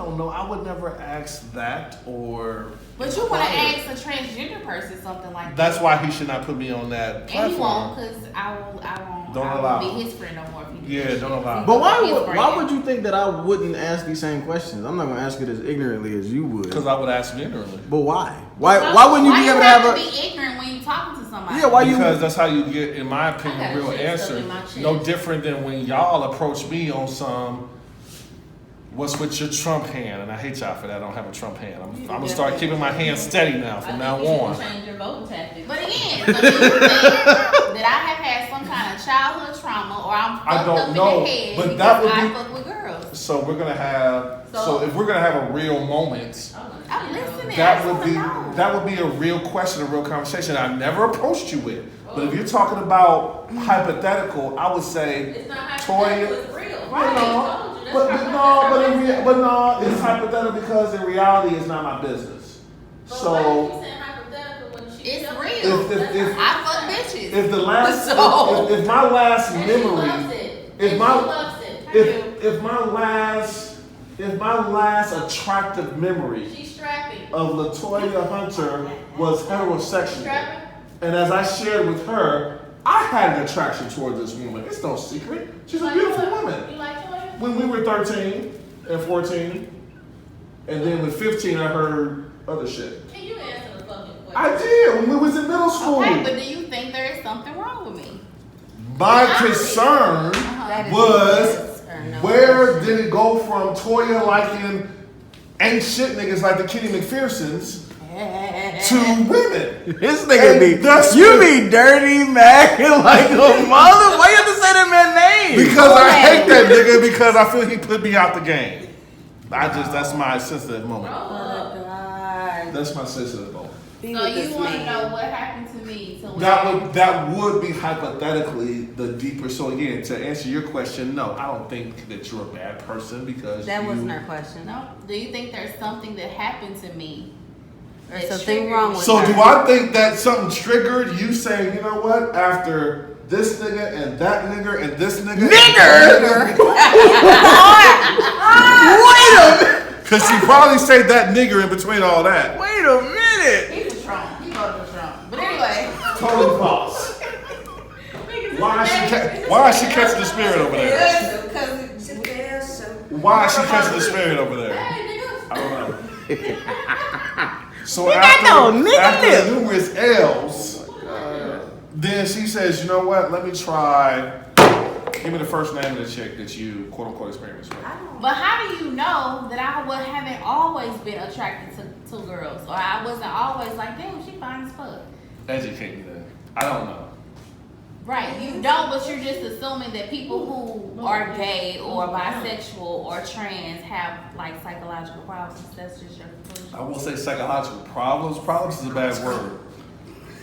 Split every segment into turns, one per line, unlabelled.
don't know. I would never ask that or.
But you want to ask a transgender person something like that.
That's why he should not put me on that platform.
And he won't, because I won't be his friend no more. If he
don't allow.
But why would you think that I wouldn't ask these same questions? I'm not going to ask it as ignorantly as you would.
Because I would ask it ignorantly.
But why? Why wouldn't you be able to have
be ignorant when you talking to somebody?
Yeah,
because that's how you get, in my opinion, a real answer. No different than when y'all approach me on some. What's with your Trump hand? And I hate y'all for that. I don't have a Trump hand. I'm gonna start keeping my hand steady now from now on.
Change your voting tactics. But again, so do you think that I have had some kind of childhood trauma, or I'm fucked up in the head
but that would
I fuck with girls?
So we're gonna have. So if we're gonna have a real moment,
I'm listening.
That would be a real question, a real conversation. I never approached you with. But if you're talking about hypothetical, I would say
it's not
Toya.
It's real.
But no, it's hypothetical because in reality, it's not my business.
But
so
why are you saying hypothetical when it's real?
If
I fuck bitches.
If the last, if my last memory, if my last attractive memory of LaToya Hunter was heterosexual, and as I shared with her, I had an attraction toward this woman. It's no secret. She's a beautiful woman.
You like Toya?
When we were 13 and 14, and then with 15, I heard other shit.
Can you answer the fucking question?
I did when we was in middle school.
Okay, but do you think there is something wrong with me?
My concern was where did it go from Toya liking ain't shit niggas like the Kitty McPhersons to women?
This nigga be dirty macking like a mother. Why you have to say that man's name?
Because I hate that nigga because I feel he put me out the game. That's my sensitive moment.
Oh God.
That's my sensitive moment.
So you want to know what happened to me?
That would be hypothetically the deeper. So again, to answer your question, no, I don't think that you're a bad person because
that wasn't our question.
No. Do you think there's something that happened to me?
Or something wrong with
So
her?
do I think that something triggered you saying, you know what, after this nigga and that nigga and this nigga.
Nigger! Wait a minute!
Because she probably said that nigger in between all that.
Wait a minute!
He's a Trump. He voted for Trump. But anyway.
Totally false. Why is she catching the spirit over there? Why is she catching the spirit over there? I don't know. So after numerous L's, then she says, you know what, let me try, give me the first name of the chick that you quote unquote experienced with.
But how do you know that I haven't always been attracted to girls? Or I wasn't always like, damn, she fine as fuck.
Educate me then. I don't know.
Right, you don't, but you're just assuming that people who are gay or bisexual or trans have like psychological problems. That's just your conclusion.
I will say psychological problems. Problems is a bad word.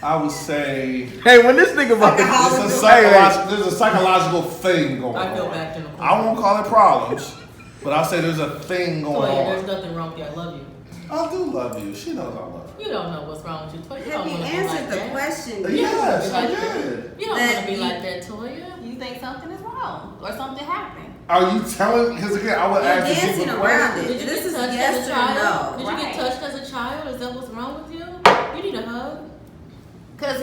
I would say.
Hey, when this nigga about
there's a psychological thing going on.
I feel back in the
I won't call it problems, but I'll say there's a thing going on.
There's nothing wrong with you. I love you.
I do love you. She knows I love her.
You don't know what's wrong with you, Toya.
Have you answered the question?
Yes, I did.
You don't want to be like that, Toya.
You think something is wrong or something happened?
Are you telling? Because again, I would ask you
dancing around it.
Did you
This
get
is
touched
yes
as a
or
child?
no.
Did you get touched as a child? Is that what's wrong with you? You need a hug.
Because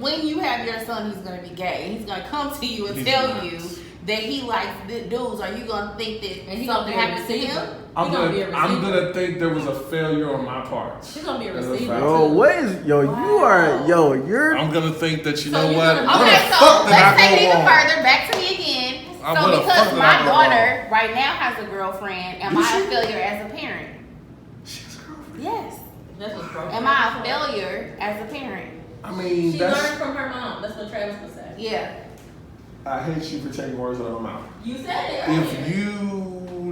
when you have your son, he's going to be gay. He's going to come to you and tell you that he likes dudes. Are you going to think that something happened to him?
I'm gonna think there was a failure on my part.
She's gonna be a receiver.
I'm gonna think that you know what?
Okay, so let's take it even further. Back to me again. So because my daughter right now has a girlfriend, am I a failure as a parent?
She has a girlfriend.
Yes.
That's what's wrong.
Am I a failure as a parent?
I mean,
she learned from her mom. That's what Travis would say.
Yeah.
I hate you for taking words out of my mouth.
You said it.
If you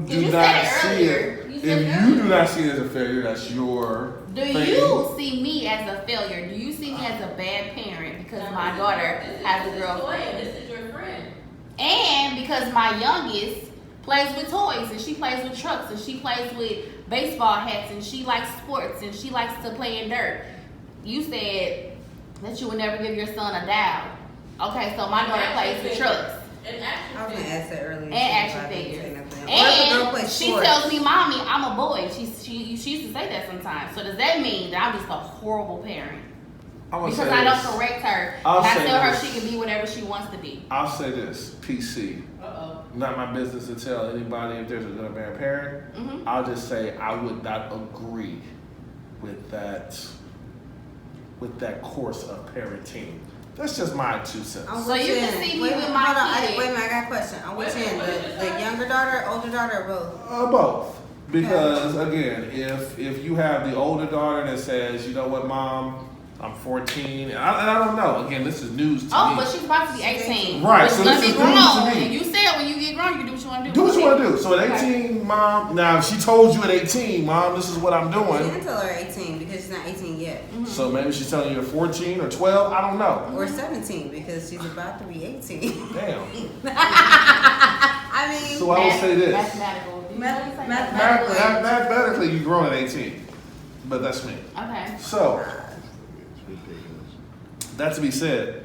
do not see it, if you do not see it as a failure, that's your thing.
Do you see me as a failure? Do you see me as a bad parent because my daughter has a girlfriend?
This is your friend.
And because my youngest plays with toys and she plays with trucks and she plays with baseball hats and she likes sports and she likes to play in dirt. You said that you would never give your son a doll. Okay, so my daughter plays with trucks.
I was gonna ask that earlier.
And action figures.
And
she tells me, "Mommy, I'm a boy." She used to say that sometimes. So does that mean that I'm just a horrible parent? Because I don't correct her. And I tell her she can be whatever she wants to be.
I'll say this, PC. Not my business to tell anybody if there's a good or bad parent. I'll just say I would not agree with that course of parenting. That's just my 2 cents.
So you can see me with my kid.
Wait a minute, I got a question. I'm with you in the younger daughter, older daughter, or both?
Both. Because again, if you have the older daughter that says, you know what, Mom, I'm 14, and I don't know. Again, this is news to me.
Oh, but she's about to be 18.
Right, so this is news to me.
And you said when you get grown, you do what you want to do.
Do what you want to do. So at 18, Mom, now if she told you at 18, Mom, this is what I'm doing.
She didn't tell her 18 because she's not 18 yet.
So maybe she's telling you at 14 or 12, I don't know.
Or 17 because she's about to be 18.
Damn.
I mean,
So I will say this.
mathematically,
You're grown at 18. But that's me.
Okay.
So, that to be said,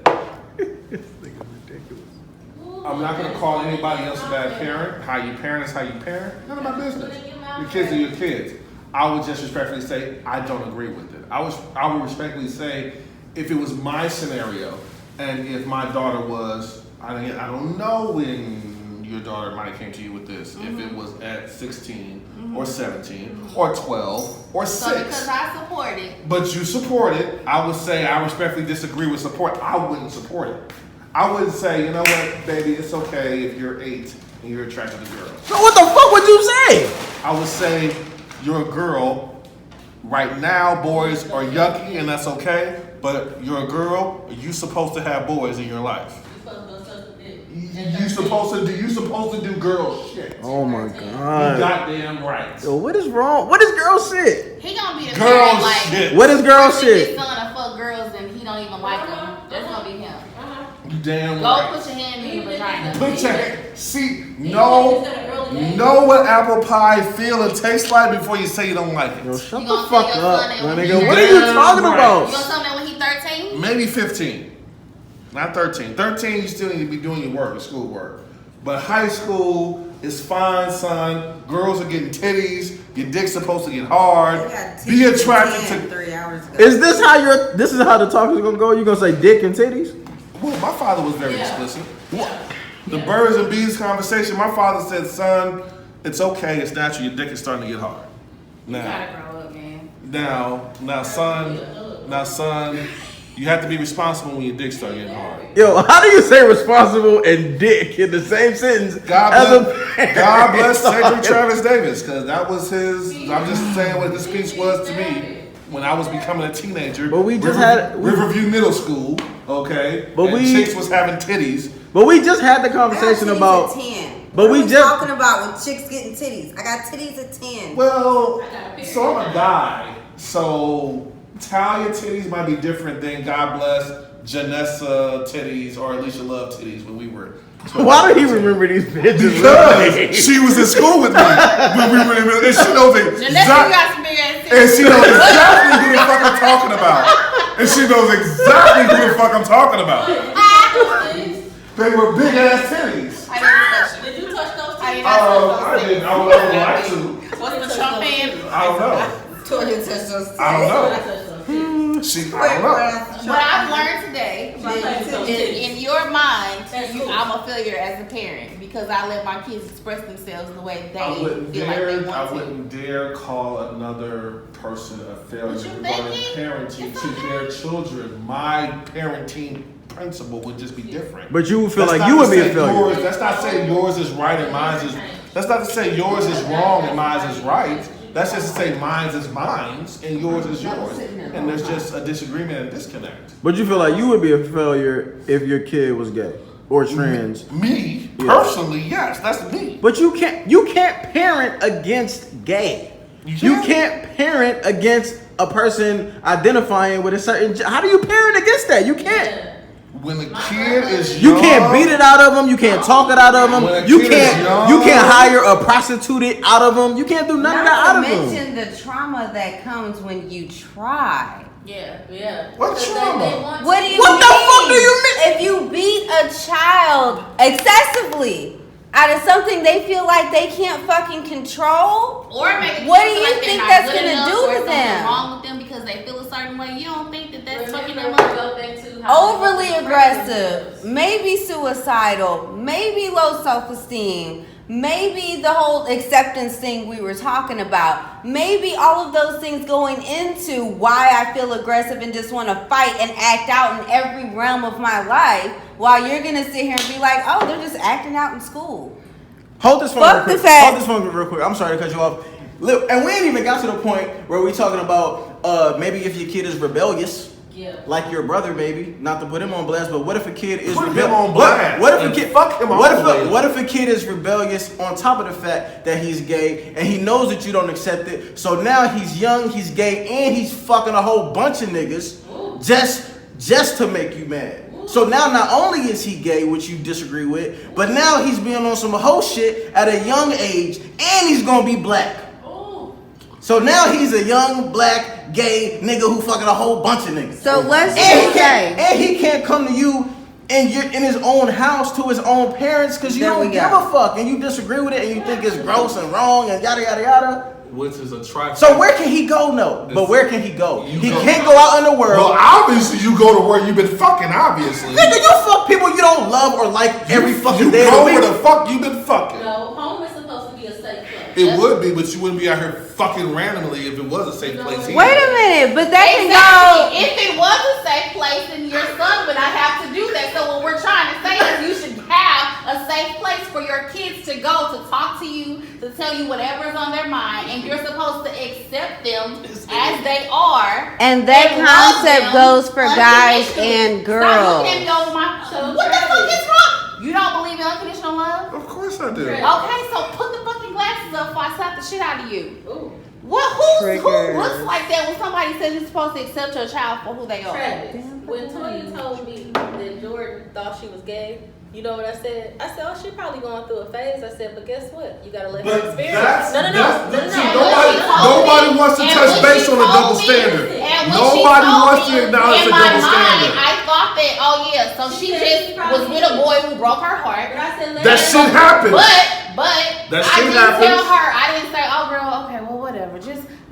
I'm not going to call anybody else a bad parent. How you parent is how you parent. None of my business. Your kids are your kids. I would just respectfully say I don't agree with it. I would respectfully say if it was my scenario and if my daughter was, I don't know when your daughter might have came to you with this, if it was at 16 or 17 or 12 or 6.
So because I support it.
But you support it, I would say I respectfully disagree with support. I wouldn't support it. I wouldn't say, you know what, baby, it's okay if you're 8 and you're attracted to girls.
So what the fuck would you say?
I would say you're a girl. Right now, boys are yucky and that's okay. But you're a girl. You're supposed to have boys in your life. You supposed to do girl shit.
Oh my
You
god.
goddamn right.
Yo, what is wrong? What is girl shit?
He gonna be the
Girl
parent like
shit.
What is girl
his
shit?
son to fuck girls and he don't even like them. That's gonna be him.
You damn
Go
right.
put your hand in your vagina.
Put your know what apple pie feel and tastes like before you say you don't like
Yo,
it.
shut
You
the
gonna
fuck
tell your
up,
son that
my
when
nigga.
you
What are you
damn
talking
right.
about?
You gonna tell him that when he 13?
Maybe 15. Not 13. 13, you still need to be doing your work, your school work. But high school is fine, son. Girls are getting titties. Your dick's supposed to get hard. Be attracted to.
3 hours ago.
Is this how this is how the talk is gonna go? You gonna say dick and titties?
Well, my father was very explicit. The birds and bees conversation, my father said, son, it's okay, it's natural, your dick is starting to get hard.
You gotta grow up, man.
Now, son, you have to be responsible when your dick starts getting hard.
Yo, how do you say responsible and dick in the same sentence?
God bless Cedric Travis Davis, because that was his. I'm just saying what the speech was to me when I was becoming a teenager.
But we just had
Riverview Middle School, okay?
But
and chicks was having titties.
But we just had the conversation about.
At 10.
But we just
talking about with chicks getting titties. I got titties at 10.
Well, so I'm a guy, so Talia titties might be different than God bless Janessa titties or Alicia Love titties when we were.
Why do he remember these bitches?
Because she was in school with me when we were in the and she knows exactly who the fuck I'm talking about. And she knows exactly who the fuck I'm talking about. They were big ass titties.
Did you touch those
I didn't. I would like to.
What's the Trump hand?
I don't know.
Toya touched those titties.
I don't know. I don't know.
What I've learned today is in your mind, I'm a failure as a parent because I let my kids express themselves the way they feel like they want to.
I wouldn't dare call another person a failure regarding parenting to their children. My parenting principle would just be different.
But you would feel like you would be a failure.
That's not saying yours is right and mine is. That's not to say yours is wrong and mine is right. That's just to say mine is mine and yours is yours. And there's just a disagreement and disconnect.
But you feel like you would be a failure if your kid was gay or trans.
Me personally, yes, that's me.
But you can't parent against gay. You can't parent against a person identifying with a certain. How do you parent against that? You can't.
When the kid is young,
you can't beat it out of them. You can't talk it out of them. You can't hire a prostitute out of them. You can't do none of that out of them.
Not to mention the trauma that comes when you try.
Yeah.
What trauma?
What do you mean?
What the fuck do you mean?
If you beat a child excessively,
out of something they feel like they can't fucking control?
Or maybe
what do you think that's gonna do to them?
Wrong with them because they feel a certain way. You don't think that that's fucking them up?
Overly aggressive, maybe suicidal, maybe low self-esteem, maybe the whole acceptance thing we were talking about, maybe all of those things going into why I feel aggressive and just want to fight and act out in every realm of my life, while you're gonna sit here and be like, oh, they're just acting out in school.
Hold this phone
Fuck
real
the
quick.
fact.
Hold this phone real quick. I'm sorry to cut you off. Look, and we ain't even got to the point where we talking about maybe if your kid is rebellious.
Yeah.
Like your brother, maybe. Not to put him on blast, but what if a kid is
Put him on blast.
What if a kid?
Fuck him on blast.
What if a kid is rebellious on top of the fact that he's gay and he knows that you don't accept it? So now he's young, he's gay, and he's fucking a whole bunch of niggas just to make you mad. So now not only is he gay, which you disagree with, but now he's being on some whole shit at a young age, and he's gonna be black. So now he's a young, black, gay nigga who fucking a whole bunch of niggas.
So let's just say,
And he can't come to you in his own house to his own parents because you
There we
don't give
go.
a fuck and you disagree with it and you think it's gross and wrong and yada yada yada.
Which is a trifle.
So where can he go? No, but where can he go?
You
He
go-
can't go out in the world.
Well, obviously you go to where you've been fucking. Obviously,
Nigga, you fuck people you don't love or like every fucking
you
day of
go
the
where
week.
the fuck you been fucking.
No, home is supposed to be a safe place.
It would be, but you wouldn't be out here fucking randomly if it was a safe place. either.
wait a minute, but that can
Exactly.
go.
If it was a safe place, then your son would not have to do that. So what we're trying to say is you should have a safe place for your kids to go to talk to you, to tell you whatever's on their mind, and you're supposed to accept them as they are.
And that
and love
concept
them
goes for guys
unconditionally.
and
Stop
girls.
looking at me over my. What the fuck is wrong? You don't believe in unconditional love?
Of course I do.
Okay, so put the fucking glasses up before I slap the shit out of you.
Ooh.
Who
Trigger.
looks like that when somebody says you're supposed to accept your child for who they are?
Travis, when Toya told me that Jordan thought she was gay, you know what I said? I said, oh, she's probably going through a phase. I said, but guess what? You gotta let her
But
experience. No.
nobody wants to touch base on a double standard. Nobody wants to acknowledge a double standard.
I thought that, oh yeah, so she just was with a boy who broke her heart.
But I said, let
That
her
shit
go.
happens.
But
That
I
shit
didn't
happens.
tell her. I didn't say, oh girl, okay, well whatever.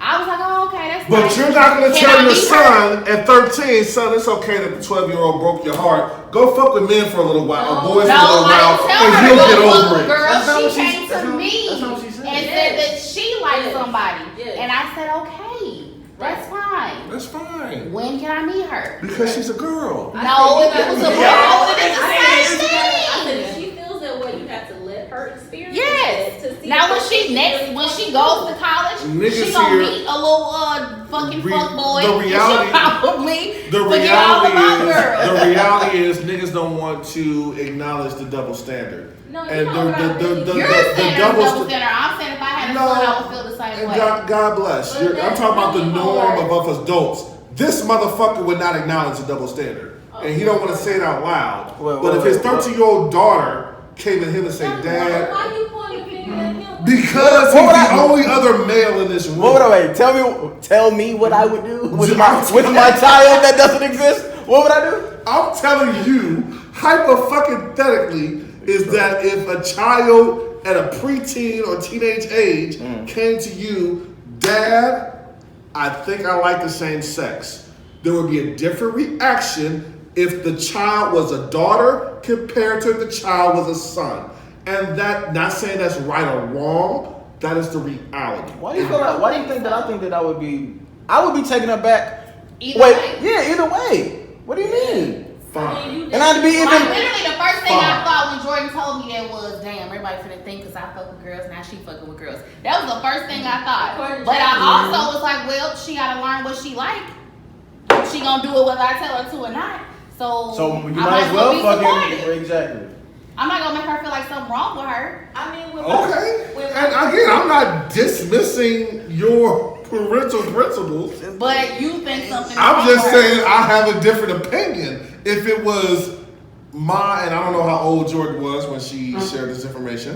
I was like, oh okay, that's
But
nice.
you're not gonna
Can
tell
I
your
meet
son at 13, son, it's okay that the 12-year-old broke your heart. Go fuck with men for a little while, or boys for a little
No,
while,
I didn't tell
and
her
you'll
to
get
go fuck
over
with
it.
girls.
That's not what
She
she-
came
that's
to
not-
me
that's not what she said.
and said that she liked
Yes.
somebody.
Yes.
And I said, okay, that's fine.
That's fine.
When can I meet her?
Because she's a girl.
No, if it was a boy, I would have done the same
I said,
thing.
if she feels that way, you have to let her experience
Yes.
it to see
Now when
what
she goes to college,
Niggas
she gonna
here-
meet a little fucking fuck boy.
the reality-
She'll probably
The
forget all about girls.
reality is niggas don't want to acknowledge the double standard.
No, you
And
know what I mean.
You're saying
double
double
sta-
standard. I'm saying if I had a
No.
son, I would feel the same
And
way.
God bless.
But
I'm
that's
talking about the
really
norm
hard.
of us adults. This motherfucker would not acknowledge a double standard. And he don't want to say it out loud. But if his 13-year-old daughter came to him and said, Dad,
Why you pointing finger at him?
because
What would
he's
I-
the only other male in this room.
What would I wait? Tell me what I would do with my child that doesn't exist. What would I do?
I'm telling you, hypothetically, is that if a child at a preteen or teenage age came to you, Dad, I think I like the same sex, there would be a different reaction if the child was a daughter compared to if the child was a son. And that, not saying that's right or wrong, that is the reality.
Why do you think that I think that I would be taken aback?
Either way.
Yeah, either way. What do you mean?
Fine.
And I'd be even.
Literally, the first thing I
Fine.
thought when Jordan told me that was, damn, everybody finna think because I fuck with girls, now she fucking with girls. That was the first thing I thought. But I also was like, well, she gotta learn what she like. She gonna do it whether I tell her to or not. So
You
I
might as well
be
fucking
supportive.
exactly.
I'm not gonna make her feel like something wrong with her.
I mean, with
Okay.
with
And again, I'm not dismissing your parental principles.
But you think something
I'm
wrong
just
with her.
saying I have a different opinion. If it was and I don't know how old Jordan was when she shared this information,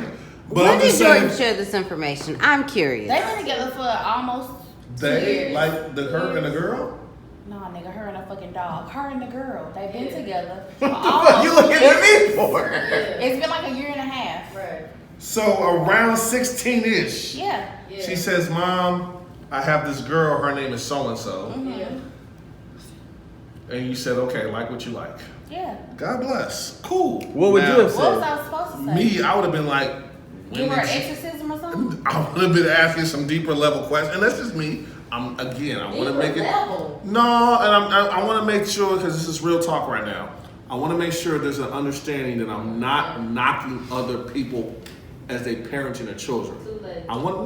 but
When
I'm
did
just
Jordan
saying
share this information? I'm curious.
They've been together for almost 2
they
years.
like her and the girl.
No, nigga, her and a fucking dog. Her and the girl. They've been together for
What the fuck you
almost
looking
2
at
years.
me for?
It's been like a year and a half.
Right.
So around 16-ish,
Yeah.
she says, "Mom, I have this girl. Her name is so and so." And you said, "Okay, like what you like."
Yeah.
God bless. Cool.
What would you have said?
What was I supposed to say?
Me, I would have been like,
Give her an exorcism or something?
I would have been asking some deeper level questions. And that's just me. I want to make it.
Level.
No, and I want to make sure, because this is real talk right now. I want to make sure there's an understanding that I'm not knocking other people as they parenting their children. Fuck that. I want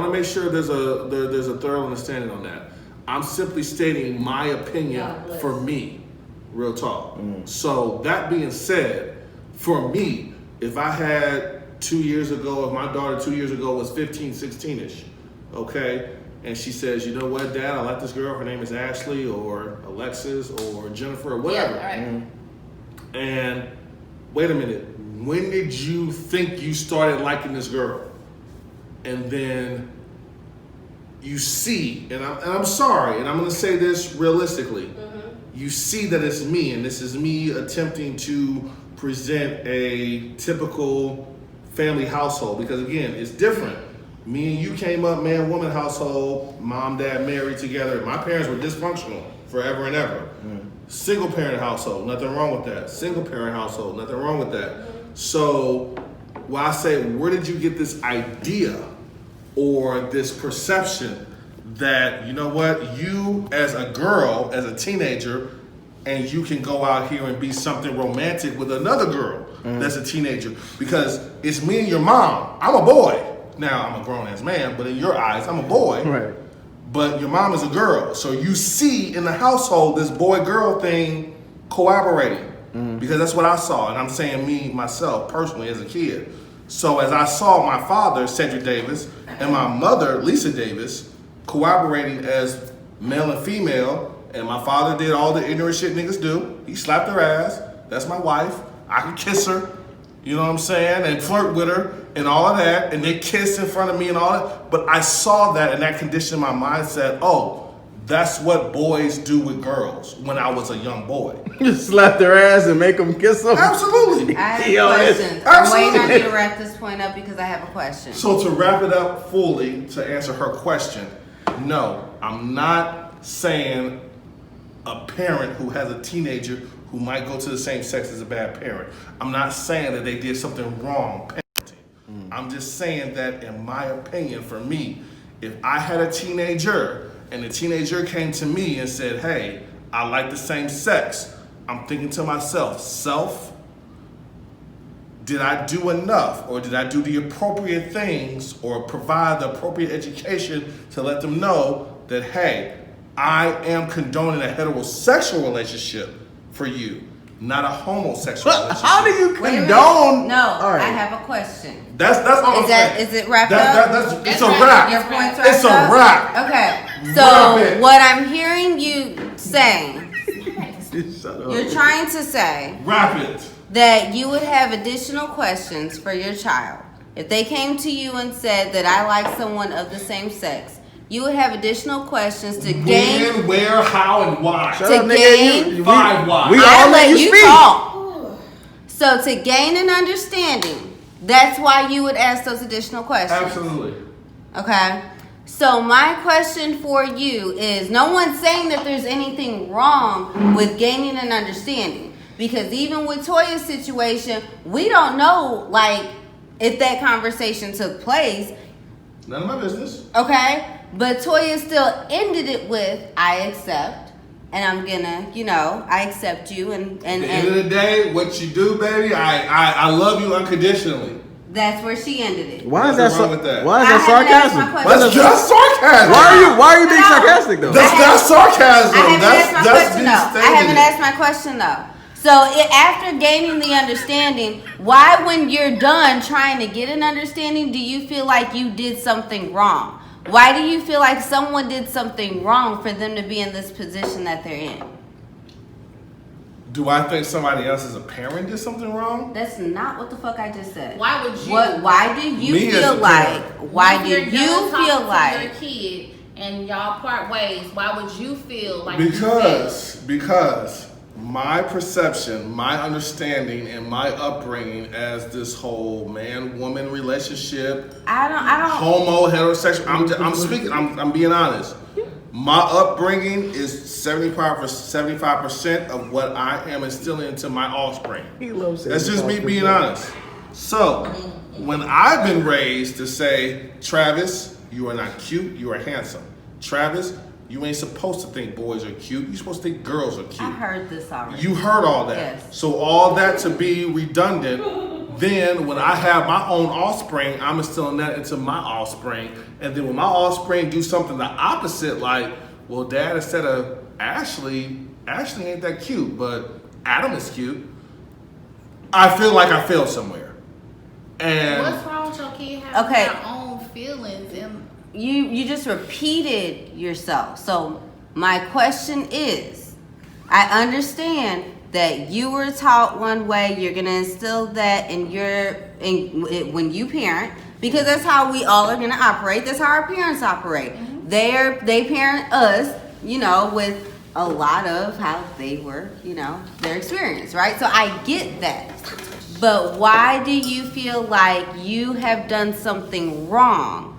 to make sure there's a thorough understanding on that. I'm simply stating my opinion for me. Real talk. So that being said, for me, if I had 2 years ago, if my daughter 2 years ago was 15, 16-ish, okay, and she says, "You know what, Dad, I like this girl. Her name is Ashley or Alexis or Jennifer or whatever."
Yeah, right.
And wait a minute, when did you think you started liking this girl? And then you see, and I'm sorry, and I'm going to say this realistically, you see that it's me, and this is me attempting to present a typical family household, because again, it's different. Me and you came up man-woman household, mom, dad married together. My parents were dysfunctional forever and ever. Single parent household, nothing wrong with that. Single parent household, nothing wrong with that. So when I say, where did you get this idea or this perception that, you know what, you as a girl, as a teenager, and you can go out here and be something romantic with another girl that's a teenager? Because it's me and your mom. I'm a boy. Now, I'm a grown-ass man, but in your eyes, I'm a boy.
Right.
But your mom is a girl. So you see in the household this boy-girl thing collaborating. Because that's what I saw. And I'm saying me, myself, personally, as a kid. So as I saw my father, Cedric Davis, and my mother, Lisa Davis, collaborating as male and female, and my father did all the ignorant shit niggas do. He slapped her ass. That's my wife. I could kiss her. You know what I'm saying? And flirt with her and all of that. And they kissed in front of me and all that. But I saw that, and that conditioned my mindset, oh, that's what boys do with girls when I was a young boy.
You slap their ass and make them kiss them?
Absolutely.
I have
Yo,
questions. I'm
absolutely.
waiting on you to wrap this point up because I have a question.
So to wrap it up fully, to answer her question, no, I'm not saying a parent who has a teenager who might go to the same sex is a bad parent. I'm not saying that they did something wrong parenting. I'm just saying that in my opinion, for me, if I had a teenager and the teenager came to me and said, "Hey, I like the same sex," I'm thinking to myself, did I do enough, or did I do the appropriate things, or provide the appropriate education to let them know that, hey, I am condoning a heterosexual relationship for you, not a homosexual relationship.
How do you
Wait a minute.
condone?
No,
All right.
I have a question.
That's all I'm saying.
Is it wrapped up?
It's a wrap.
Your point's wrapped
It's a
up?
wrap.
Okay.
Wrap
So
it.
what I'm hearing you saying,
Shut up.
you're trying to say
Wrap it.
that you would have additional questions for your child. If they came to you and said that I like someone of the same sex, you would have additional questions to gain.
When, where, how, and why.
Shut
to
up,
gain-
nigga.
Five why.
We
I
all
let
let
you
speak.
talk. So to gain an understanding, that's why you would ask those additional questions.
Absolutely.
Okay. So my question for you is, no one's saying that there's anything wrong with gaining an understanding, because even with Toya's situation, we don't know like if that conversation took place.
None of my business.
Okay. But Toya still ended it with, "I accept, and I'm gonna, I accept you,"
At the end of the day, what you do, baby, I love you unconditionally.
that's where she ended it.
Why is that
Nothing wrong with that.
Why is
I
that
haven't asked my
sarcasm?
question.
That's just sarcasm.
Why are you being
No.
sarcastic though?
That's sarcasm.
I haven't asked my question
me
though. I
stating
haven't
it.
asked my question though. So after gaining the understanding, why, when you're done trying to get an understanding, do you feel like you did something wrong? Why do you feel like someone did something wrong for them to be in this position that they're in?
Do I think somebody else as a parent did something wrong?
That's not what the fuck I just said.
Why would you?
Why do you
Me as
feel
a
like?
parent.
Why
If
do
you're
you
done talking
feel
to
like?
your kid and y'all part ways? Why would you feel like?
Because my perception, my understanding, and my upbringing as this whole man-woman relationship,
I don't.
homo, heterosexual. I'm speaking. I'm being honest. My upbringing is 75% of what I am instilling into my offspring. That's just me being honest. So, when I've been raised to say, Travis, you are not cute, you are handsome. Travis, you ain't supposed to think boys are cute. You're supposed to think girls are cute.
I heard this already.
You heard all that.
Yes.
So all that to be redundant, then when I have my own offspring, I'm instilling that into my offspring. And then when my offspring do something the opposite, like, well, Dad, instead of Ashley ain't that cute, but Adam is cute, I feel like I failed somewhere. And
what's wrong with your kid having their own feelings? And
you just repeated yourself. So my question is, I understand that you were taught one way, you're gonna instill that when you parent, because that's how we all are gonna operate. That's how our parents operate.
Mm-hmm.
They parent us, with a lot of how they were, their experience, right? So I get that. But why do you feel like you have done something wrong?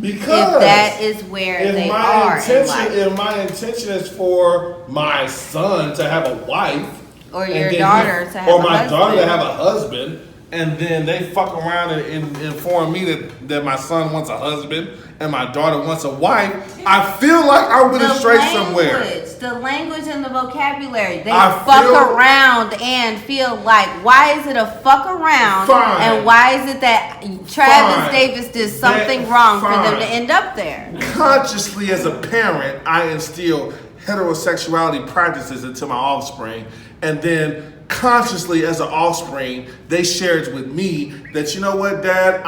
because
if that is where they are in life.
If my intention is for my son to have a wife,
or your daughter to have a husband,
or my daughter to have a husband, and then they fuck around and inform me that my son wants a husband and my daughter wants a wife, I feel like I went astray somewhere.
The language and the vocabulary, they fuck around and feel like, why is it a fuck around?
Fine.
And why is it that Travis Davis did something wrong for them to end up there?
Consciously as a parent, I instill heterosexuality practices into my offspring, and then consciously as an offspring, they shared with me that, you know what, Dad,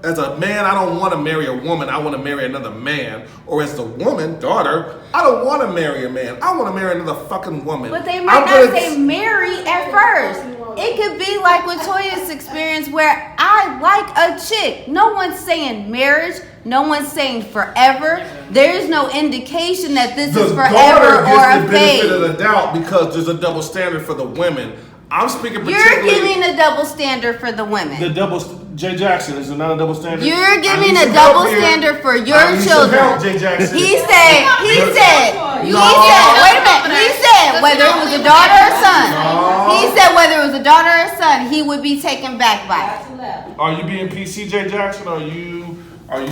as a man, I don't want to marry a woman, I want to marry another man. Or as the woman, daughter, I don't want to marry a man, I want to marry another fucking woman.
But they might not say marry at first. It could be like with Toya's experience where I like a chick. No one's saying marriage, no one's saying forever. There's no indication that this is forever or a phase.
The benefit of the doubt because there's a double standard for the women. I'm speaking
You're
particularly.
giving a double standard for the women.
Jay Jackson, is it not a double standard?
You're giving a double standard for your children.
Help, Jay Jackson.
He said, wait a minute. He said whether it was a daughter or son. He said whether it was a daughter or son, he would be taken back by it.
Are you being PC, Jay Jackson? Are you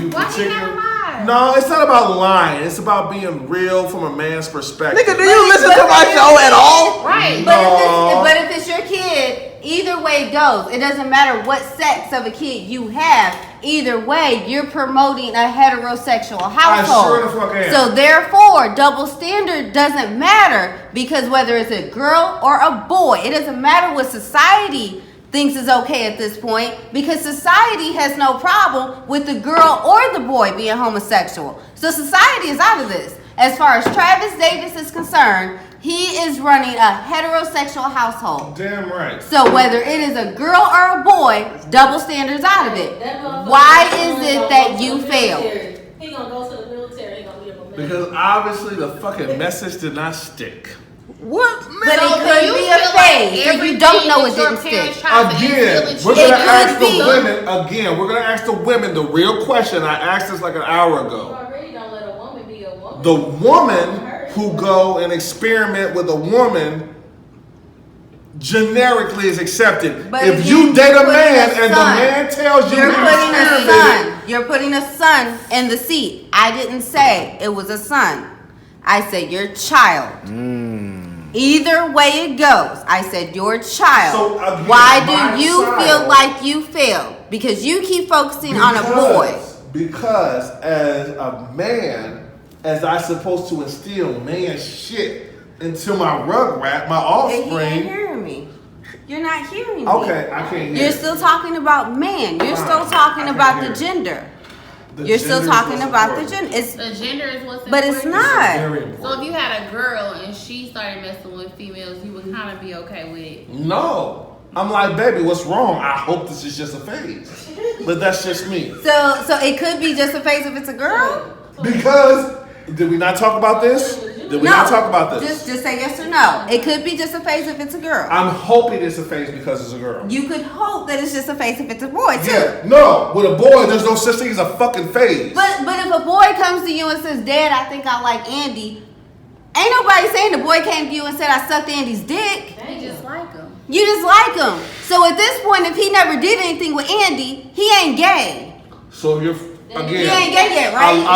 particular?
lie?
No, it's not about lying. It's about being real from a man's perspective.
Nigga, do you listen to my show at all?
Right.
But if it's your kid, either way it goes. It doesn't matter what sex of a kid you have. Either way, you're promoting a heterosexual household.
I sure the fuck am.
So therefore, double standard doesn't matter because whether it's a girl or a boy, it doesn't matter what society thinks is okay at this point because society has no problem with the girl or the boy being homosexual. So society is out of this. As far as Travis Davis is concerned, he is running a heterosexual household.
Damn right.
So whether it is a girl or a boy, double standards out of it. Why is it that you failed?
He gonna go to the military. He gonna be a man.
Because obviously the fucking message did not stick.
What?
But it could be a phase. So you don't know it didn't stick.
Again, we're gonna ask the women the real question. I asked this like an hour
You
ago.
already don't let a woman be a woman.
The woman who go and experiment with a woman generically is accepted.
But
if
again,
you date a
you're putting
man
a
and the
son.
man tells you
You're
he
putting a
experimented,
son. You're putting a son in the seat. I didn't say it was a son. I said your child. Either way it goes, I said your child.
So, again,
why
my
do you
child-
feel like you failed? Because you keep focusing on a boy.
Because as a man, as I supposed to instill man shit into my rugrat, my
He ain't
offspring.
hearing me. You're not hearing me.
Okay, I can't hear.
You're still talking about man. You're
Fine.
still talking
I can
about
hear
the
it.
gender.
The
You're still
gender is
talking
what's
about the
important.
gender.
The gender is what's
But it's
important.
not.
Very
So
important.
if you had a girl and she started messing with females, you would kind of be okay with it.
No. I'm like, baby, what's wrong? I hope this is just a phase. But that's just me.
So it could be just a phase if it's a girl.
Because, did we not talk about this? Did we not talk about this?
Just say yes or no. It could be just a phase if it's a girl.
I'm hoping it's a phase because it's a girl.
You could hope that it's just a phase if it's a boy too.
Yeah, no. With a boy, there's no such thing as a fucking phase.
But if a boy comes to you and says, "Dad, I think I like Andy," ain't nobody saying the boy came to you and said, "I sucked Andy's dick."
They just like him.
You just like him. So at this point, if he never did anything with Andy, he ain't gay.
So you're
He
again.
ain't gay yet, right?
I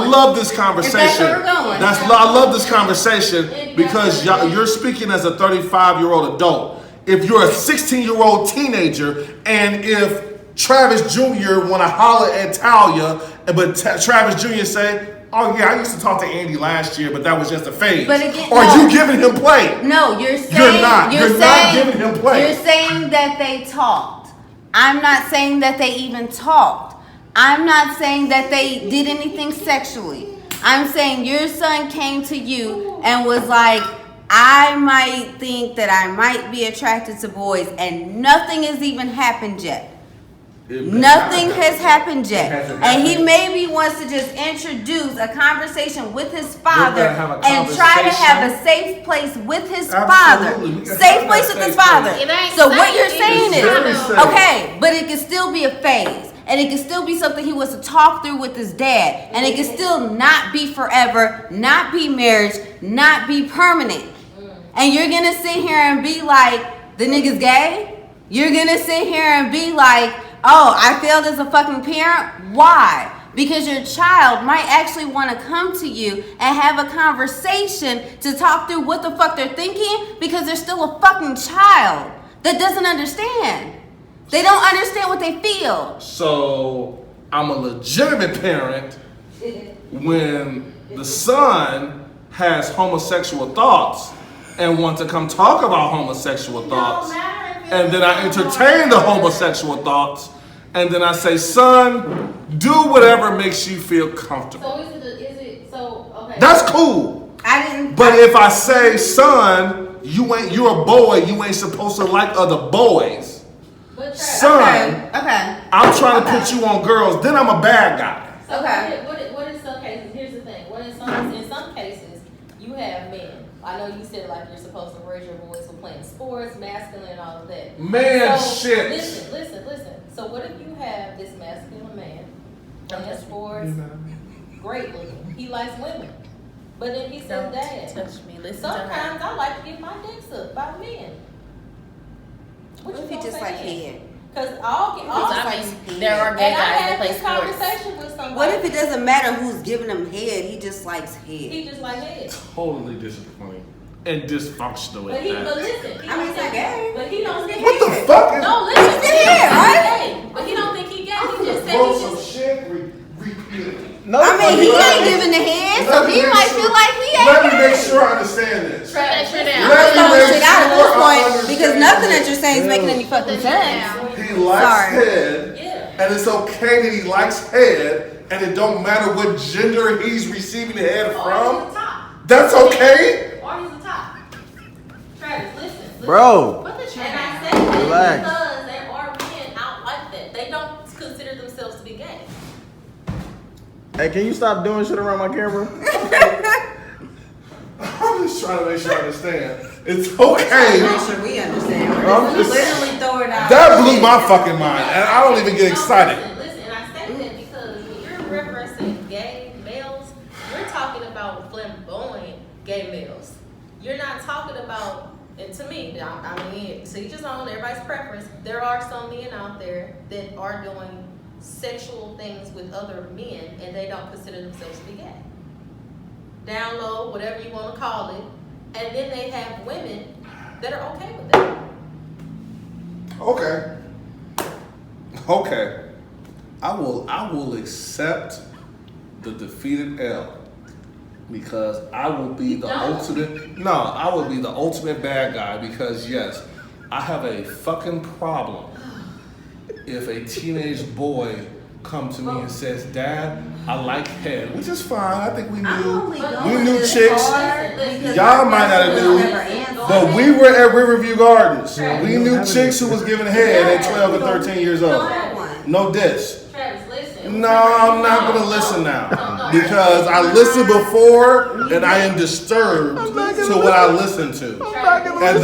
love this conversation.
If that's where we're going.
I love this conversation because you're speaking as a 35-year-old adult. If you're a 16-year-old teenager, and if Travis Jr. want to holler at Talia, but Travis Jr. say, "Oh yeah, I used to talk to Andy last year, but that was just a phase."
But again,
or you giving him play?
No, you're saying
You're not giving him play.
You're saying that they talked. I'm not saying that they even talked. I'm not saying that they did anything sexually. I'm saying your son came to you and was like, "I might think that I might be attracted to boys," and nothing has even happened yet. Nothing has happened yet. And he maybe wants to just introduce a conversation with his father and try to have a safe place with his father. Safe place with his father. So what you're saying is, okay, but it can still be a phase. And it can still be something he wants to talk through with his dad. And it can still not be forever, not be marriage, not be permanent. And you're going to sit here and be like, the nigga's gay? You're going to sit here and be like, "Oh, I failed as a fucking parent." Why? Because your child might actually want to come to you and have a conversation to talk through what the fuck they're thinking, because they're still a fucking child that doesn't understand. They don't understand what they feel.
So I'm a legitimate parent when the son has homosexual thoughts and wants to come talk about homosexual thoughts. And then I entertain the homosexual thoughts, and then I say, "Son, do whatever makes you feel comfortable."
So okay.
That's cool. But if I say, "Son, you're a boy, you ain't supposed to like other boys." Son,
Okay.
I'm trying to put you on girls, then I'm a bad guy.
So what in some cases, here's the thing, in some cases, you have men. I know you said like you're supposed to raise your boys for playing sports, masculine and all of that.
Man,
so,
shit.
Listen. So what if you have this masculine man playing sports, great looking, he likes women, but then he says, "Dad,
Touch me. Listen
sometimes I like to get my dick sucked by men."
What if he just like head?
Because
there are gay guys that play
this
sports.
conversation with somebody.
What if it doesn't matter who's giving him head? He just likes head.
He just like head.
Totally disappointing and dysfunctional
But
at
listen,
that.
It's not gay.
But he don't think
What the fuck is
No, listen.
He's gay, right?
But he don't think he gay. He just said
Throw
he
some
just.
shit, repeat.
No,
I mean, he ain't giving the head, so he might feel like he ain't
Let me
gay.
make sure I understand this.
Shut that shit down.
Let me
Throwing
make
shit out at
sure
this
I
point because
understand
nothing that
this.
you're saying is making any fucking sense.
He likes
Sorry.
head,
Yeah.
and it's okay that he likes head, and it don't matter what gender he's receiving the head
Or he's
from.
a top.
That's okay.
Or he's a top. Travis, listen.
Bro.
Put the shit
And I
down.
say that
Relax.
because there are men out like that. They don't consider themselves to be gay.
Hey, can you stop doing shit around my camera?
I'm just trying to make sure I understand. It's
Make
okay.
sure we understand.
I'm just-
Literally throw it out.
That blew my fucking mind, and I don't even get excited.
Listen, and I say that because when you're referencing gay males, you're talking about flamboyant gay males. You're not talking about, and to me, I mean, to each his own, everybody's preference. There are some men out there that are doing sexual things with other men, and they don't consider themselves to be gay. Down low, whatever you want to call it, and then they have women that are okay with that.
Okay. I will accept the defeated L because I will be the ultimate. No, I will be the ultimate bad guy because yes, I have a fucking problem if a teenage boy come to me and says, "Dad, I like head," which is fine. I think we knew chicks. Y'all might not have knew, but we were at Riverview Gardens. We knew chicks who was giving head at 12 and 13 years old. No diss.
Travis, listen. listen.
No, I'm not gonna listen now because I listened before and I am disturbed to what I listen to. And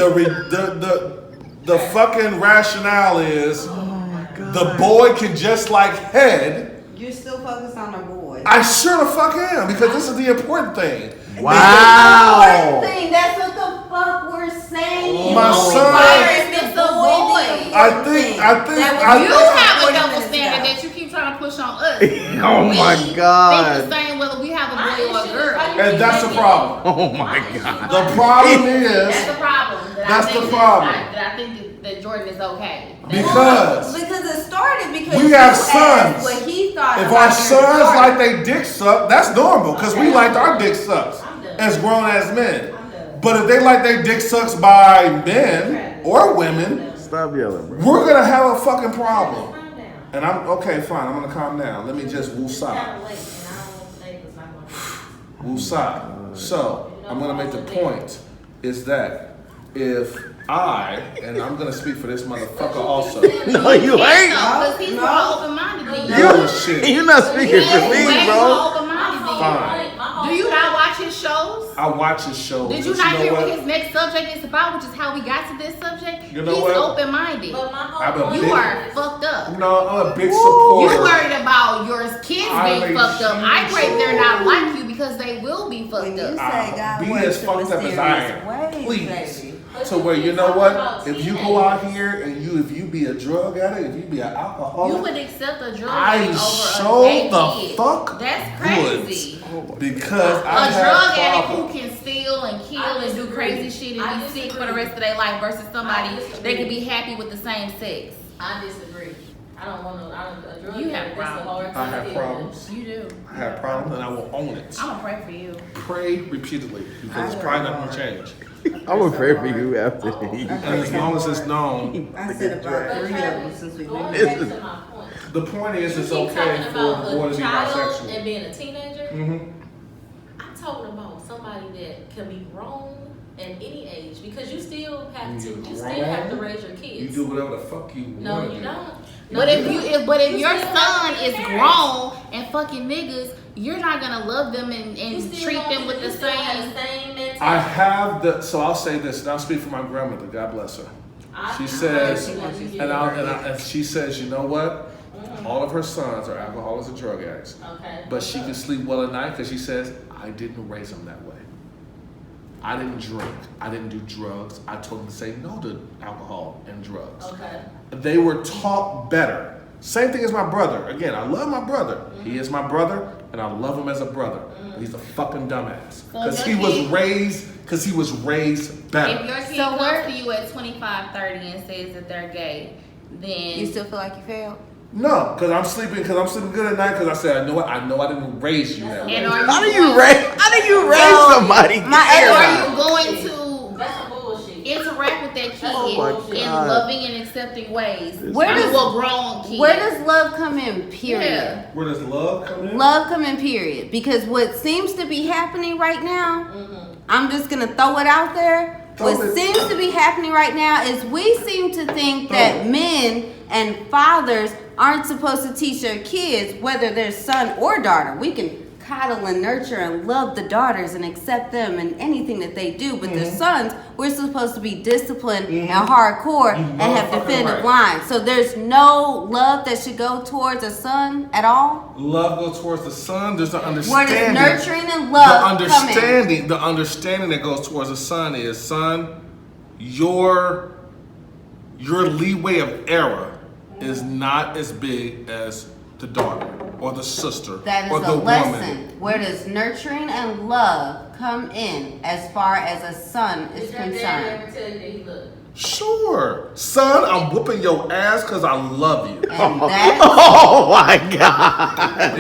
the fucking rationale is the boy can just like head.
You're still focused on the boy.
I sure the fuck am because this is the important thing.
Wow.
That's what the fuck we're saying.
My son.
It's the boy.
I think.
You have a double standard that you keep trying to push on us.
Oh my
Think the
God.
same whether we have a boy or a girl.
And that's the problem.
Oh my God.
The problem
That's
is
the problem.
That's the problem.
That I think that Jordan is okay.
because
it started because
we
you
have
asked
sons.
what he thought
if
about
our
your
sons
daughter.
like they dick suck, that's normal because we liked our dick sucks as grown as men. But if they like their dick sucks by men or women,
Stop yelling, bro.
we're gonna have a fucking problem. And I'm okay, fine. I'm gonna calm down. Let me just woosah. Woosah. So I'm gonna make the point is that if and I'm gonna speak for this motherfucker also.
No, you ain't.
Because he's more open-minded than you.
Bullshit.
You're not speaking for me,
Way
bro.
more open-minded than you.
Fine.
Do you not watch his shows?
I watch his show.
Did you
but
not
know
hear what
what?
his next subject is about, which is how we got to this subject?
You know
He's
what?
open-minded.
I'm a
You
big-
are fucked up.
No, I'm a big
You
supporter.
worried about your kids
I
being
make
fucked up. I
huge
pray they're not
sure.
like you because they will be fucked
When you
up.
say God
Be
works
as
in
fucked up as I
mysterious
am.
ways,
Please.
baby.
So where you know what? If you go out here and if you be a drug addict, if you be an
You
alcoholic,
would accept a drug
I
addict over
show
a gay
the
kid.
fuck
That's
goods.
crazy.
Because
A
I
drug
have
addict who
problems.
can steal and kill and do crazy shit
I
and be sick for the
disagree.
rest of their life versus somebody
I disagree.
that can be happy with the same sex.
I disagree. I don't want to. A drug
You have
addict, that's a
problems.
hard
I
time
have
to deal with.
problems.
You do.
I have problems and I will own it.
I'm gonna pray for you.
Pray repeatedly because it's probably not gonna change.
I'm afraid for you after you.
And as long as it's known,
I said about 3 of them since we've
Going
been
back
This
to
is-
my point.
the point is it's
You keep
okay
talking
for
about
a boy to
a
be
child
bisexual.
and being a teenager.
Mm-hmm.
I'm talking about somebody that can be grown at any age because you still have to raise your kids.
You do whatever the fuck you
No,
want to
you
do.
don't.
But if
You
your
still have
son
to be
is
parents.
grown and fucking niggas, you're not gonna love them and
You still
treat
don't-
them with
you
the
still have
same.
the same mentality.
I have so I'll say this, and I'll speak for my grandmother, God bless her. She says, and she says, you know what? All of her sons are alcoholics and drug addicts.
Okay.
But she can sleep well at night because she says, I didn't raise them that way. I didn't drink. I didn't do drugs. I told them to say no to alcohol and drugs.
Okay.
They were taught better. Same thing as my brother. Again, I love my brother. He is my brother, and I love him as a brother. But he's a fucking dumbass because
So
he
your
was
kid-
raised
If
better.
your kid
So
comes
where-
to you at 25, 30 and says that they're gay, then
You still feel like you failed?
No, because I'm sleeping good at night because I said, I know I didn't raise you that way.
and are
How do
you
you raise somebody?
and are you going to
That's bullshit.
interact with that kid
Oh my
in
God.
loving and accepting ways?
Where
I mean,
does-
well, grown kids.
Where does love come in, period?
Yeah.
Where does love come in?
Love come in, period. Because what seems to be happening right now, I'm just going to throw it out there.
Throw
What
it.
seems to be happening right now is we seem to think that men and fathers aren't supposed to teach their kids, whether they're son or daughter. We can coddle and nurture and love the daughters and accept them and anything that they do. But the sons, we're supposed to be disciplined and hardcore and have
motherfucking
definitive
right.
lines. So there's no love that should go towards a son at all.
Love goes towards the son. There's the
Where
understanding.
does nurturing and love come in?
The understanding that goes towards the son is, son, your leeway of error is not as big as the daughter or the sister
That
or
is
the
a lesson.
woman.
Where does nurturing and love come in as far as a son is
Did your dad
concerned?
ever tell you that he looked?
Sure, son, I'm whooping your ass because I love you.
And that
Oh my God.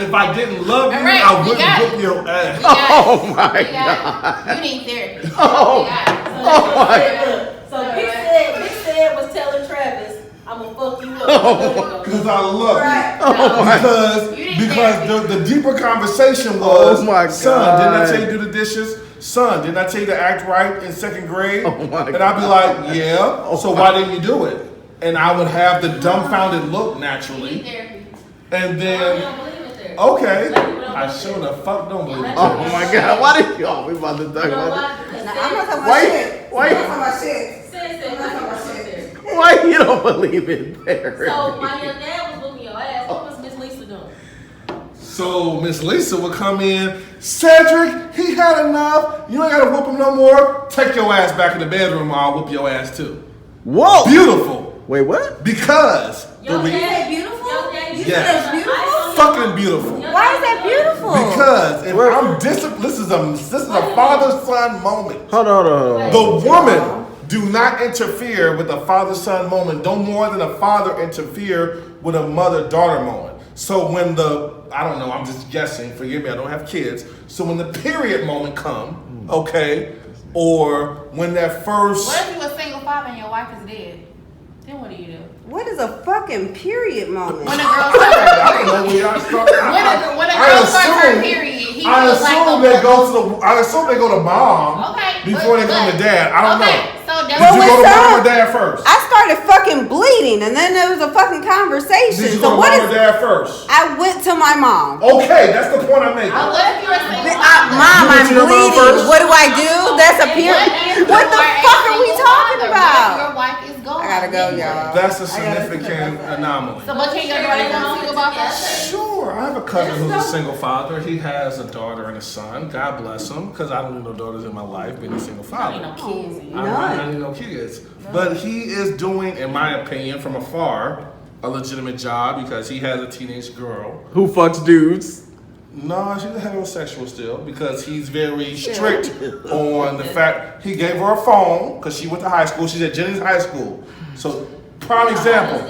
If I didn't love you,
Alright,
I
we
wouldn't
got it.
whoop your ass.
We got
Oh
it.
my
We got it. You need therapy.
Oh.
We got it.
Oh my.
So Big said was telling Travis, I'm gonna fuck you up.
Because I love
Right.
you.
You didn't
Because the deeper conversation
Oh
was,
my
son, didn't I
God.
tell you to do the dishes? Son, didn't I tell you to act right in second grade?
Oh my
and I'd be like, yeah. So why didn't you do it? And I would have the dumbfounded look
You need
naturally.
therapy.
And
I
then,
don't believe it there.
okay,
Black people don't
I
believe
sure
it.
the fuck don't believe it.
Oh my God! Why did y'all? We about to talk
You know
about
why? Because
Now, I'm not talking about
Why-
shit.
why-
I'm not talking about shit.
Says
I'm not talking about
that.
shit.
this. Why you don't believe in therapy?
So my young dad was whooping your ass. What was Miss Lisa doing?
So Miss Lisa would come in, Cedric, he had enough. You ain't gotta whoop him no more. Take your ass back in the bedroom, or I'll whoop your ass too.
Whoa!
Beautiful.
Wait, what?
Because
Your
the
dad
beautiful?
Your dad
You
said
it's beautiful?
fucking beautiful.
Why is that beautiful?
Because if
Where-
I'm disciplined, this is a father-son moment.
Hold on.
The woman do not interfere with a father-son moment. No more than a father interfere with a mother-daughter moment. So when I don't know, I'm just guessing, forgive me, I don't have kids. So when the period moment come, okay, or when that first...
What if you a single father and your wife is dead? Then what do you do?
What is a fucking period moment?
When a girl starts her
I don't know where y'all start.
when a girl starts her period, he
I
feels like
assume they go to mom
Okay,
before they come to dad. I don't know.
So
Did
that's
you
with
go to mom
some-
or dad first?
I started fucking bleeding, and then there was a fucking conversation.
Did you
So
go to
what
mom or
is?
dad first?
I went to my mom.
Okay, that's the point I'm making.
What if you're a single
Mom,
You went
I'm
to your mom
bleeding.
first?
What do I do? That's a period. What the fuck are we talking
Your
about?
wife is gone.
I gotta go, y'all.
That's a
I gotta
significant anomaly.
So what can your daughter do about that?
Sure, I have a cousin who's a single father. He has a daughter and a son. God bless him, because I don't need no daughters in my life being a single
I ain't
father.
no kids.
I don't need no kids. But he is doing, in my opinion, from afar, a legitimate job because he has a teenage girl.
Who fucks dudes?
No, she's a heterosexual still because he's very strict on the fact he gave her a phone because she went to high school. She's at Jennings High School. So, prime example.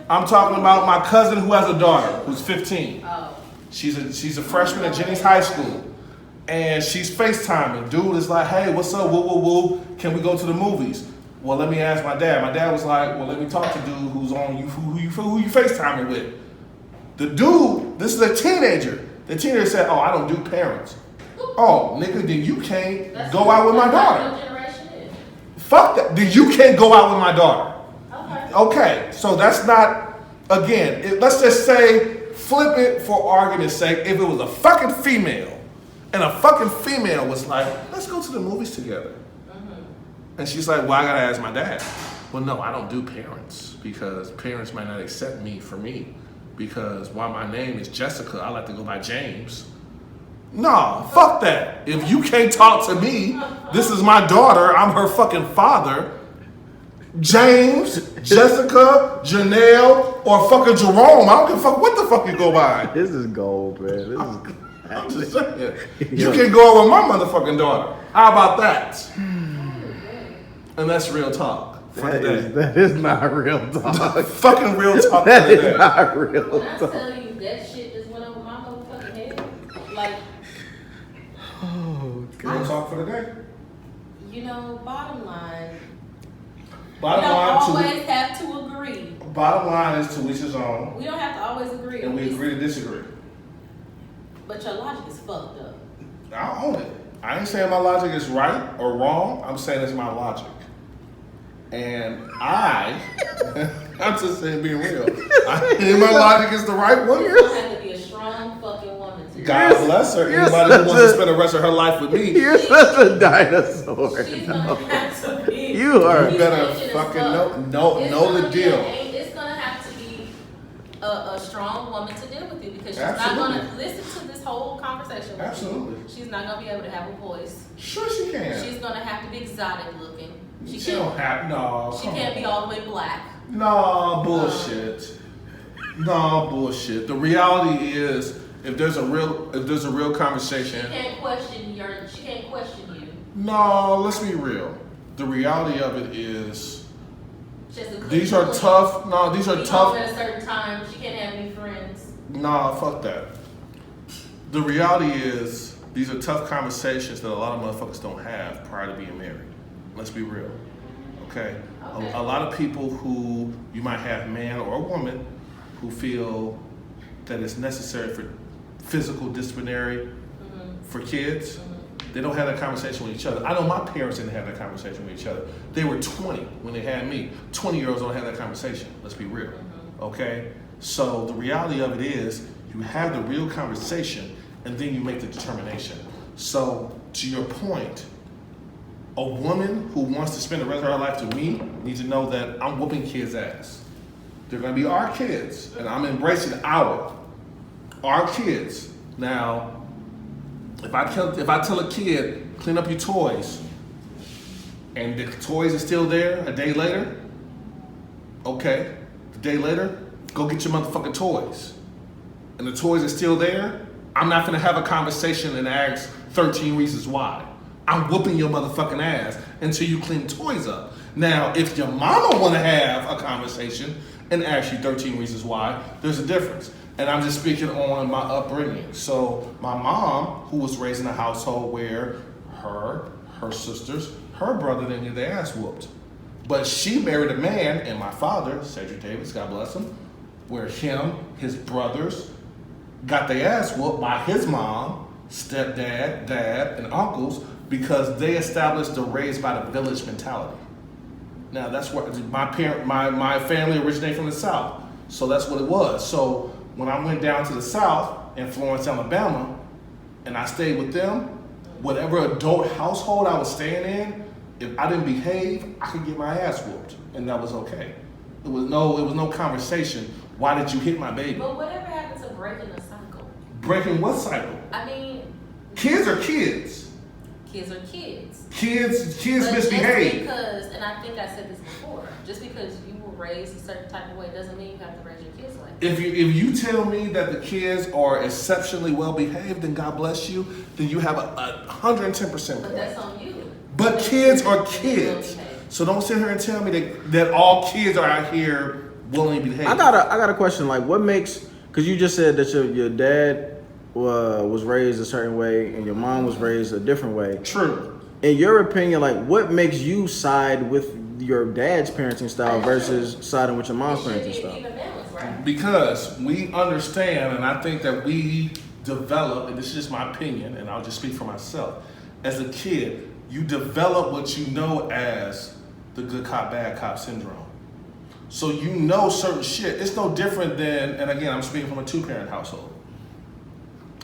I'm talking about my cousin who has a daughter who's 15.
Oh.
She's a freshman at Jennings High School. And she's FaceTiming. Dude is like, hey, what's up? Woo, woo, woo. Can we go to the movies? Well, let me ask my dad. My dad was like, well, let me talk to dude who's on you, who you FaceTiming with. The dude, this is a teenager. The teenager said, oh, I don't do parents. Oh, nigga, then you can't go out with my daughter. Fuck that. Then you can't go out with my daughter. Okay, so that's not, again, let's just say, flip it for argument's sake, if it was a fucking female, and a fucking female was like, let's go to the movies together. And she's like, well, I gotta ask my dad. Well, no, I don't do parents, because parents might not accept me for me, because while my name is Jessica, I like to go by James. No, fuck that. If you can't talk to me, this is my daughter, I'm her fucking father. James, Jessica, Janelle, or fucking Jerome. I don't give a fuck what the fuck you go by.
This is gold, man.
I'm just saying. You can't go out with my motherfucking daughter. How about that? And that's real talk for today.
That is not real talk.
Fucking real talk for
That is
today.
not real
When I
talk.
tell you that shit just went over my motherfucking head, like,
Real talk for today.
you know, bottom line,
Bottom
we don't
line,
always have to agree.
bottom line is to each his own,
We don't have to always agree.
and we agree to disagree.
But your logic is fucked up.
I own it. I ain't saying my logic is right or wrong. I'm saying it's my logic. And I'm just saying, being real. I think my logic is the right one.
You're gonna have to be a strong fucking woman to
God bless her.
you're
Anybody who wants to
such a-
spend the rest of her life with me,
You're such a dinosaur.
She's gonna have to be.
You are.
you better
He's patient as
fucking
fuck.
know
It's
the
gonna be
deal.
It's gonna have to be a strong woman to deal with you because she's
Absolutely.
not gonna listen to this whole conversation with
Absolutely.
you. She's not gonna be able to have a voice.
Sure she can.
She's gonna have to be exotic looking.
She don't have no.
She
come
can't
on.
be all the way black.
No bullshit. No bullshit. The reality is, if there's a real conversation.
She can't question you.
No, let's be real. The reality of it is,
She has to cook
these are
clean.
tough. No, these are
Be
tough.
home at a certain time. She can't have any friends.
Nah, fuck that. The reality is, these are tough conversations that a lot of motherfuckers don't have prior to being married. Let's be real. Okay?
Okay.
A lot of people who you might have, man or a woman, who feel that it's necessary for physical disciplinary for kids, they don't have that conversation with each other. I know my parents didn't have that conversation with each other. They were 20 when they had me. 20-year-olds don't have that conversation. Let's be real. Okay? So the reality of it is, you have the real conversation, and then you make the determination. So to your point, a woman who wants to spend the rest of her life with me needs to know that I'm whooping kids' ass. They're gonna be our kids, and I'm embracing our kids. Now, if I tell a kid, clean up your toys, and the toys are still there a day later, okay, a day later, go get your motherfucking toys. And the toys are still there, I'm not gonna have a conversation and ask 13 reasons why. I'm whooping your motherfucking ass until you clean toys up. Now, if your mama wanna have a conversation and ask you 13 reasons why, there's a difference. And I'm just speaking on my upbringing. So my mom, who was raised in a household where her sisters, her brother didn't get their ass whooped. But she married a man, and my father, Cedric Davis, God bless him, where his brothers got their ass whooped by his mom, stepdad, dad, and uncles because they established the raised by the village mentality. Now that's what my family originated from the South, so that's what it was. So when I went down to the South in Florence, Alabama, and I stayed with them, whatever adult household I was staying in, if I didn't behave, I could get my ass whooped, and that was okay. It was no conversation. Why did you hit my baby?
But whatever happened to breaking a cycle?
Breaking what cycle?
I mean,
kids are kids.
Kids are kids.
Kids
But
misbehave.
just because, and I think I said this before, just because you were raised a certain type of way doesn't mean you have to raise your kids like that.
If you tell me that the kids are exceptionally well behaved, then God bless you, then you have a 110%
But
point.
that's on you.
But kids are kids. So don't sit here and tell me that all kids are out here willingly behaving.
I got a question. Like, what makes? Because you just said that your dad was raised a certain way and your mom was raised a different way.
True.
In your opinion, like, what makes you side with your dad's parenting style versus siding with your mom's parenting style?
Even balance, right?
Because we understand, and I think that we develop, and this is just my opinion, and I'll just speak for myself. As a kid, you develop what you know as the good cop, bad cop syndrome. So you know certain shit. It's no different than, and again, I'm speaking from a two-parent household.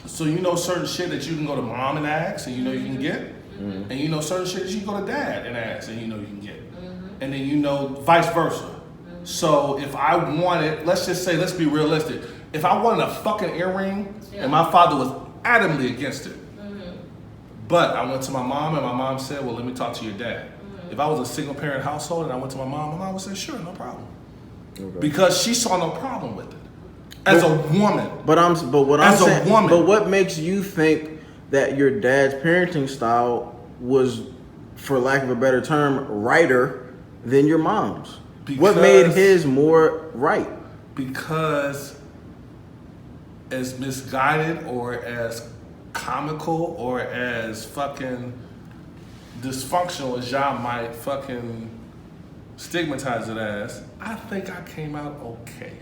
So you know certain shit that you can go to mom and ask, and you know you can get. Mm-hmm. And you know certain shit that you can go to dad and ask, and you know you can get. Mm-hmm. And then you know vice versa. Mm-hmm. So if I wanted, let's just say, let's be realistic. If I wanted a fucking earring, and my father was adamantly against it, but I went to my mom, and my mom said, well, let me talk to your dad. Mm-hmm. If I was a single parent household and I went to my mom would say, sure, no problem. Okay. Because she saw no problem with it. As a woman.
But what makes you think that your dad's parenting style was, for lack of a better term, righter than your mom's? What made his more right? Because
as misguided or as comical or as fucking dysfunctional as y'all might fucking stigmatize it as, I think I came out okay.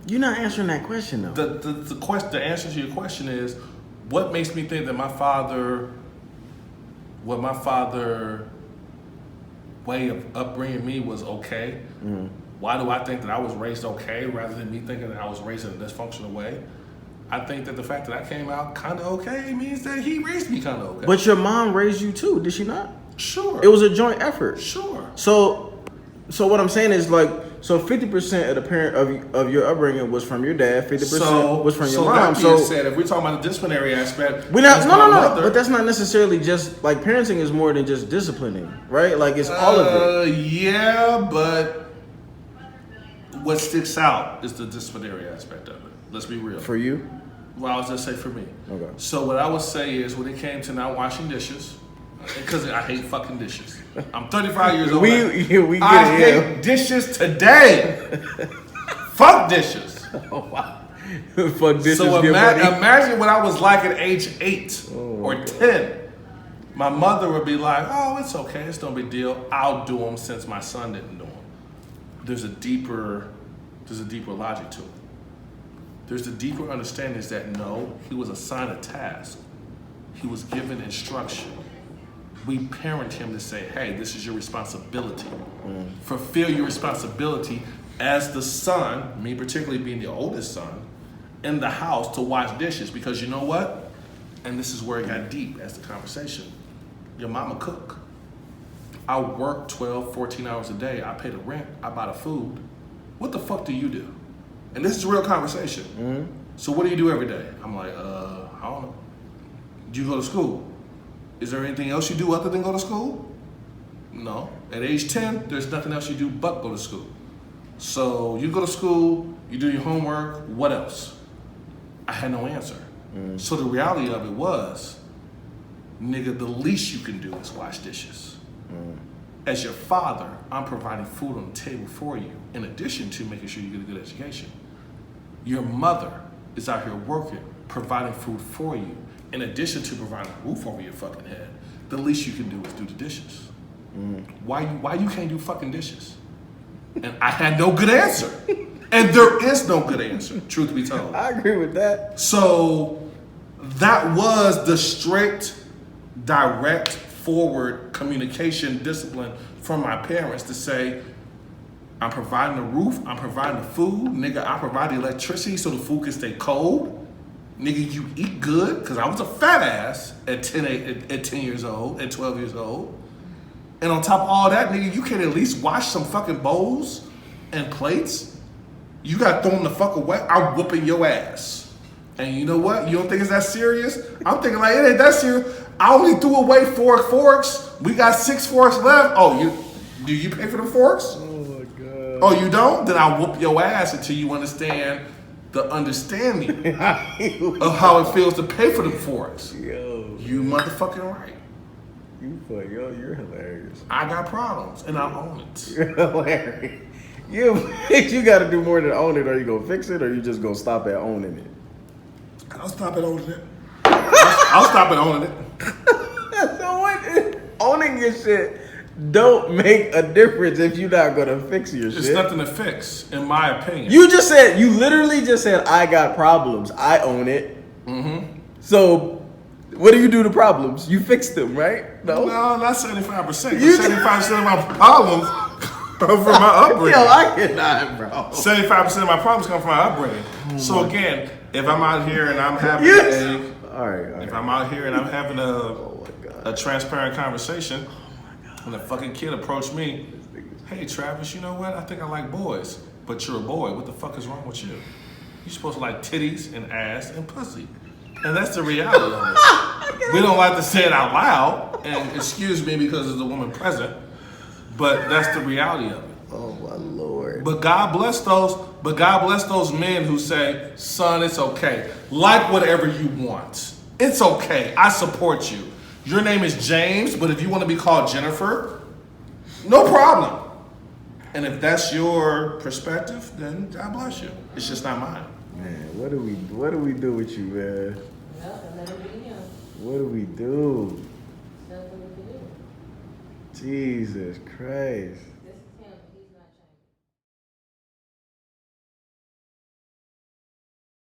You're not answering that question though.
The answer to your question is, what makes me think that my father way of upbringing me was okay? Mm-hmm. Why do I think that I was raised okay rather than me thinking that I was raised in a dysfunctional way? I think that the fact that I came out kind of okay means that he raised me kind of okay.
But your mom raised you too, did she not?
Sure.
It was a joint effort.
Sure.
So what I'm saying is, like, so 50% of the parent of your upbringing was from your dad, 50% was from your mom.
That being said, if we're talking about the disciplinary aspect,
no. But that's not necessarily just, like, parenting is more than just disciplining, right? Like, it's all of it.
Yeah, but what sticks out is the disciplinary aspect of it. Let's be real.
For you?
Well, I was just say for me.
Okay.
So what I would say is, when it came to not washing dishes, because I hate fucking dishes. I'm 35 years old. I hate dishes today. Fuck dishes.
Oh, wow. Fuck dishes.
So imagine what I was like at age 8 or 10. My mother would be like, oh, it's okay. It's no big deal. I'll do them since my son didn't do them. There's a deeper logic to it. There's a deeper understanding is that no, he was assigned a task. He was given instruction. We parent him to say, hey, this is your responsibility. Fulfill your responsibility as the son, me particularly being the oldest son, in the house to wash dishes because you know what? And this is where it got deep as the conversation. Your mama cook. I work 12, 14 hours a day. I pay the rent. I buy the food. What the fuck do you do? And this is a real conversation. Mm-hmm. So what do you do every day? I'm like, I don't know. Do you go to school? Is there anything else you do other than go to school? No. At age 10, there's nothing else you do but go to school. So you go to school, you do your homework, what else? I had no answer. Mm. So the reality of it was, nigga, the least you can do is wash dishes. Mm. As your father, I'm providing food on the table for you, in addition to making sure you get a good education. Your mother is out here working, providing food for you, in addition to providing a roof over your fucking head. The least you can do is do the dishes. Mm. Why you can't do fucking dishes? And I had no good answer. And there is no good answer, truth be told.
I agree with that.
So that was the strict, direct, forward communication discipline from my parents to say, I'm providing the roof, I'm providing the food, nigga, I provide the electricity so the food can stay cold. Nigga, you eat good, because I was a fat ass at 10 years old, at 12 years old. And on top of all that, nigga, you can at least wash some fucking bowls and plates. You got thrown the fuck away, I'm whooping your ass. And you know what? You don't think it's that serious? I'm thinking like, it ain't that serious. I only threw away 4 forks. We got 6 forks left. Oh, do you pay for the forks?
Oh my God.
Oh, you don't? Then I'll whoop your ass until you understand the understanding of how it feels to pay for the forks.
Yo.
You motherfucking right.
You're hilarious.
I got problems and I own it.
You're hilarious. You got to do more than own it, or you gonna fix it, or you just gonna stop at owning it.
I'll stop at owning it. I'll stop at owning it.
So what? Owning your shit don't make a difference if you're not gonna fix your shit.
There's nothing to fix, in my opinion.
You literally just said, I got problems. I own it. Mm-hmm. So, what do you do to problems? You fix them, right? No,
not 75%. 75% of my problems come from my upbringing.
Yo, I cannot, bro.
75% of my problems come from my upbringing. So again, if I'm out here and I'm having if I'm out here and I'm having a transparent conversation, and a fucking kid approached me, hey Travis, you know what? I think I like boys, but you're a boy. What the fuck is wrong with you? You're supposed to like titties and ass and pussy. And that's the reality of it. We don't like to say it out loud, and excuse me because there's a woman present, but that's the reality of it.
Oh my Lord.
But God bless those men who say, son, it's okay. Like whatever you want. It's okay. I support you. Your name is James, but if you want to be called Jennifer, no problem. And if that's your perspective, then God bless you. It's just not mine.
Man, what do we do with you, man?
Let it be him.
What do we do?
That's what we do.
Jesus Christ.